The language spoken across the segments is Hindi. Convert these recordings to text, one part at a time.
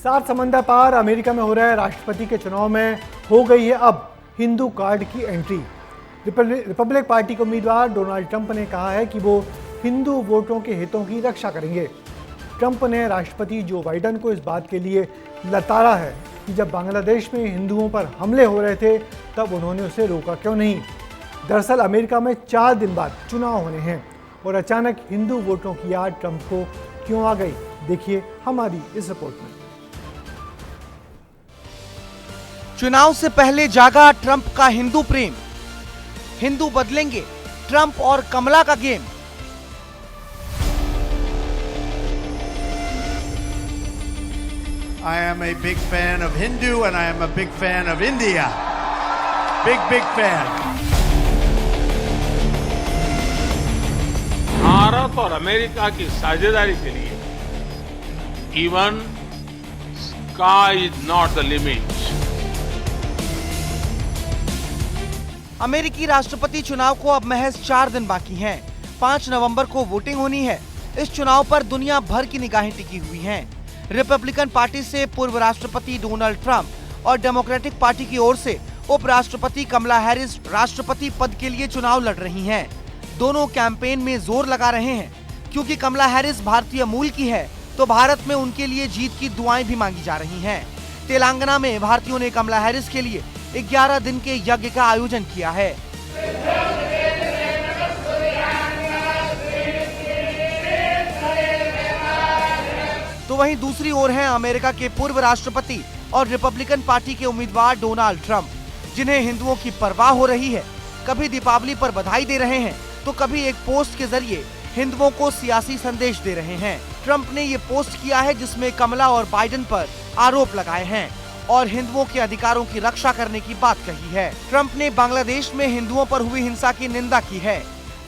सात समंदर पार अमेरिका में हो रहे राष्ट्रपति के चुनाव में हो गई है अब हिंदू कार्ड की एंट्री। रिपब्लिक पार्टी के उम्मीदवार डोनाल्ड ट्रंप ने कहा है कि वो हिंदू वोटों के हितों की रक्षा करेंगे। ट्रंप ने राष्ट्रपति जो बाइडेन को इस बात के लिए लताड़ा है कि जब बांग्लादेश में हिंदुओं पर हमले हो रहे थे तब उन्होंने उसे रोका क्यों नहीं। दरअसल अमेरिका में 4 दिन बाद चुनाव होने हैं और अचानक हिंदू वोटों की याद ट्रंप को क्यों आ गई, देखिए हमारी इस रिपोर्ट में। चुनाव से पहले जागा ट्रंप का हिंदू प्रेम, हिंदू बदलेंगे ट्रंप और कमला का game. I am a big fan of Hindu and I am a big fan of India. Big fan. Bharat और अमेरिका की साझेदारी के लिए even sky is not the limit. अमेरिकी राष्ट्रपति चुनाव को अब महज 4 दिन बाकी हैं। 5 नवंबर को वोटिंग होनी है। इस चुनाव पर दुनिया भर की निगाहें टिकी हुई हैं। रिपब्लिकन पार्टी से पूर्व राष्ट्रपति डोनाल्ड ट्रंप और डेमोक्रेटिक पार्टी की ओर से उपराष्ट्रपति कमला हैरिस राष्ट्रपति पद के लिए चुनाव लड़ रही हैं। दोनों कैंपेन में जोर लगा रहे हैं। क्योंकि कमला हैरिस भारतीय मूल की है तो भारत में उनके लिए जीत की दुआएं भी मांगी जा रही हैं। तेलंगाना में भारतीयों ने कमला हैरिस के लिए 11 दिन के यज्ञ का आयोजन किया है। तो वहीं दूसरी ओर हैं अमेरिका के पूर्व राष्ट्रपति और रिपब्लिकन पार्टी के उम्मीदवार डोनाल्ड ट्रंप, जिन्हें हिंदुओं की परवाह हो रही है। कभी दीपावली पर बधाई दे रहे हैं तो कभी एक पोस्ट के जरिए हिंदुओं को सियासी संदेश दे रहे हैं। ट्रंप ने ये पोस्ट किया है जिसमें कमला और बाइडेन पर आरोप लगाए हैं और हिंदुओं के अधिकारों की रक्षा करने की बात कही है। ट्रंप ने बांग्लादेश में हिंदुओं पर हुई हिंसा की निंदा की है।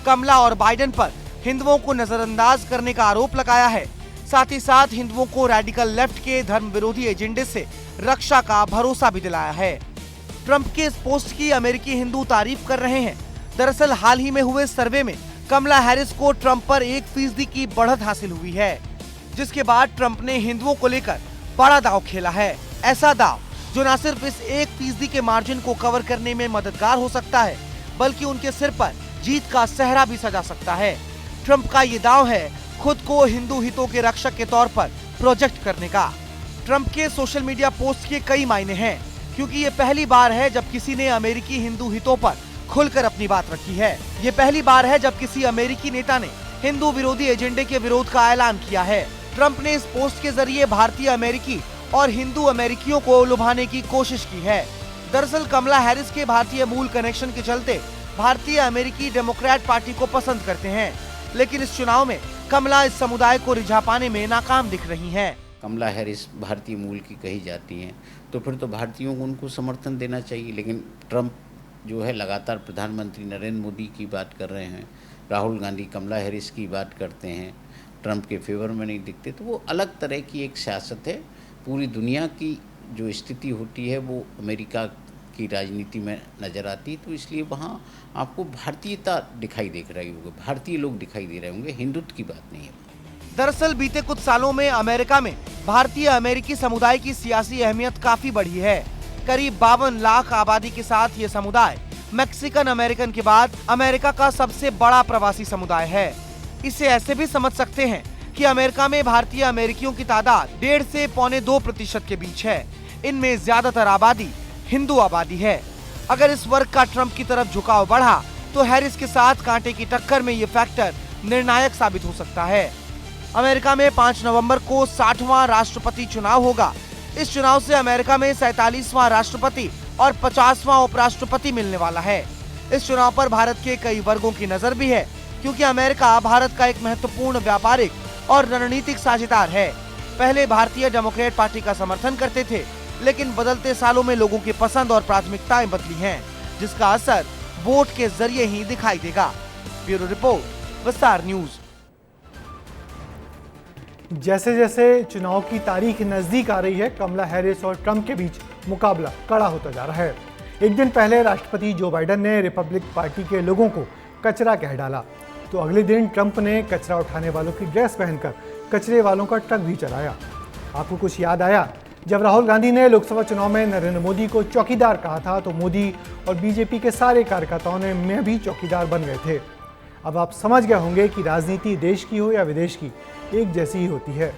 कमला और बाइडेन पर हिंदुओं को नजरअंदाज करने का आरोप लगाया है। साथ ही साथ हिंदुओं को रेडिकल लेफ्ट के धर्म विरोधी एजेंडे से रक्षा का भरोसा भी दिलाया है। ट्रंप के इस पोस्ट की अमेरिकी हिंदू तारीफ कर रहे हैं। दरअसल हाल ही में हुए सर्वे में कमला हैरिस को ट्रंप पर 1% की बढ़त हासिल हुई है, जिसके बाद ट्रंप ने हिंदुओं को लेकर बड़ा दांव खेला है। ऐसा दांव जो न सिर्फ इस 1% के मार्जिन को कवर करने में मददगार हो सकता है बल्कि उनके सिर पर जीत का सेहरा भी सजा सकता है। ट्रंप का ये दांव है खुद को हिंदू हितों के रक्षक के तौर पर प्रोजेक्ट करने का। ट्रंप के सोशल मीडिया पोस्ट के कई मायने हैं, क्योंकि ये पहली बार है जब किसी ने अमेरिकी हिंदू हितों पर खुलकर अपनी बात रखी है। ये पहली बार है जब किसी अमेरिकी नेता ने हिंदू विरोधी एजेंडे के विरोध का ऐलान किया है। ट्रंप ने इस पोस्ट के जरिए भारतीय अमेरिकी और हिंदू अमेरिकियों को लुभाने की कोशिश की है। दरअसल कमला हैरिस के भारतीय मूल कनेक्शन के चलते भारतीय अमेरिकी डेमोक्रेट पार्टी को पसंद करते हैं, लेकिन इस चुनाव में कमला इस समुदाय को रिझा पाने में नाकाम दिख रही हैं। कमला हैरिस भारतीय मूल की कही जाती हैं तो फिर तो भारतीयों को उनको समर्थन देना चाहिए, लेकिन ट्रंप जो है लगातार प्रधानमंत्री नरेंद्र मोदी की बात कर रहे हैं, राहुल गांधी कमला हैरिस की बात करते हैं, ट्रंप के फेवर में नहीं दिखते। तो वो अलग तरह की एक सियासत है। पूरी दुनिया की जो स्थिति होती है वो अमेरिका की राजनीति में नज़र आती है, तो इसलिए वहाँ आपको भारतीयता दिखाई दे रही होगी, भारतीय लोग दिखाई दे रहे होंगे, हिंदुत्व की बात नहीं है। दरअसल बीते कुछ सालों में अमेरिका में भारतीय अमेरिकी समुदाय की सियासी अहमियत काफी बढ़ी है। करीब 52 लाख आबादी के साथ ये समुदाय मैक्सिकन अमेरिकन के बाद अमेरिका का सबसे बड़ा प्रवासी समुदाय है। इसे ऐसे भी समझ सकते हैं कि अमेरिका में भारतीय अमेरिकियों की तादाद 1.5 से 1.25% के बीच है। इनमें ज्यादातर आबादी हिंदू आबादी है। अगर इस वर्ग का ट्रंप की तरफ झुकाव बढ़ा तो हैरिस के साथ कांटे की टक्कर में ये फैक्टर निर्णायक साबित हो सकता है। अमेरिका में 5 नवंबर को 60वां राष्ट्रपति चुनाव होगा। इस चुनाव से अमेरिका में 47वां राष्ट्रपति और 50वां उपराष्ट्रपति मिलने वाला है। इस चुनाव पर भारत के कई वर्गों की नजर भी है, क्योंकि अमेरिका भारत का एक महत्वपूर्ण व्यापारिक और रणनीतिक साझेदार है। पहले भारतीय डेमोक्रेट पार्टी का समर्थन करते थे, लेकिन बदलते सालों में लोगों की पसंद और प्राथमिकताएं बदली हैं, जिसका असर वोट के जरिए ही दिखाई देगा। ब्यूरो रिपोर्ट, विस्तार न्यूज। जैसे जैसे चुनाव की तारीख नजदीक आ रही है, कमला हैरिस और ट्रंप के बीच मुकाबला कड़ा होता जा रहा है। एक दिन पहले राष्ट्रपति जो बाइडेन ने रिपब्लिक पार्टी के लोगों को कचरा कह डाला, तो अगले दिन ट्रंप ने कचरा उठाने वालों की ड्रेस पहनकर कचरे वालों का ट्रक भी चलाया। आपको कुछ याद आया? जब राहुल गांधी ने लोकसभा चुनाव में नरेंद्र मोदी को चौकीदार कहा था तो मोदी और बीजेपी के सारे कार्यकर्ताओं में भी चौकीदार बन गए थे। अब आप समझ गए होंगे कि राजनीति देश की हो या विदेश की, एक जैसी ही होती है।